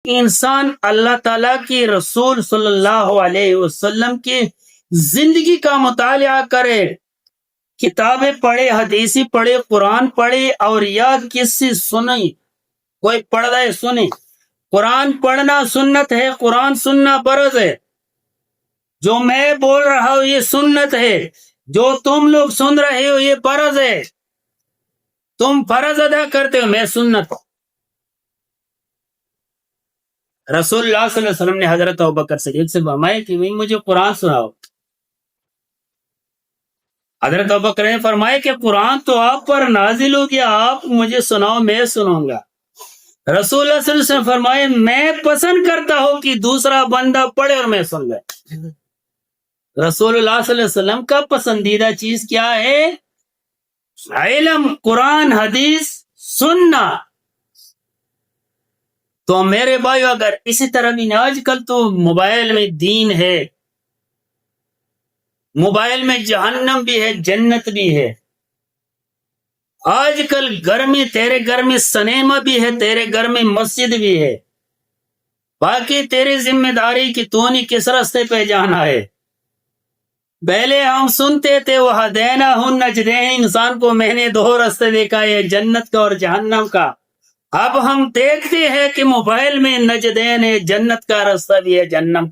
انسان اللہ تعالیٰ کی رسول صلی اللہ علیہ وسلم کی زندگی کا مطالعہ کرے، کتابیں پڑھے، حدیثی پڑھے، قرآن پڑھے، اور یا کسی سنی کوئی پڑھ رہے سنی۔ قرآن پڑھنا سنت ہے، قرآن سننا فرض ہے۔ جو میں بول رہا ہوں یہ سنت ہے، جو تم لوگ سن رہے ہو یہ فرض ہے۔ تم فرض ادا کرتے ہو، میں سنت۔ رسول اللہ صلی اللہ علیہ وسلم نے حضرت ابوبکر صدیق سے فرمایا کہ مجھے قرآن سناؤ۔ حضرت ابوبکر نے فرمایا کہ قرآن تو آپ پر نازل ہو گیا، آپ مجھے سناؤ، میں سنوں گا۔ رسول اللہ صلی اللہ علیہ وسلم فرمائے میں پسند کرتا ہوں کہ دوسرا بندہ پڑھے اور میں سن لے۔ رسول اللہ صلی اللہ علیہ وسلم کا پسندیدہ چیز کیا ہے؟ علم، قرآن، حدیث سننا۔ تو میرے بھائیو اگر اسی طرح بھی آج کل تو موبائل میں دین ہے، موبائل میں جہنم بھی ہے، جنت بھی ہے۔ آج کل گھر میں، تیرے گھر میں سنیما بھی ہے، تیرے گھر میں مسجد بھی ہے۔ باقی تیری ذمہ داری کہ تو نے کس راستے پہ جانا ہے۔ پہلے ہم سنتے تھے وَهَدَيْنَاهُ النَّجْدَيْنِ، انسان کو میں نے دو راستے دیکھا ہے، جنت کا اور جہنم کا۔ اب ہم دیکھتے ہیں کہ موبائل میں نجدین ہے، جنت کا راستہ بھی ہے، جہنم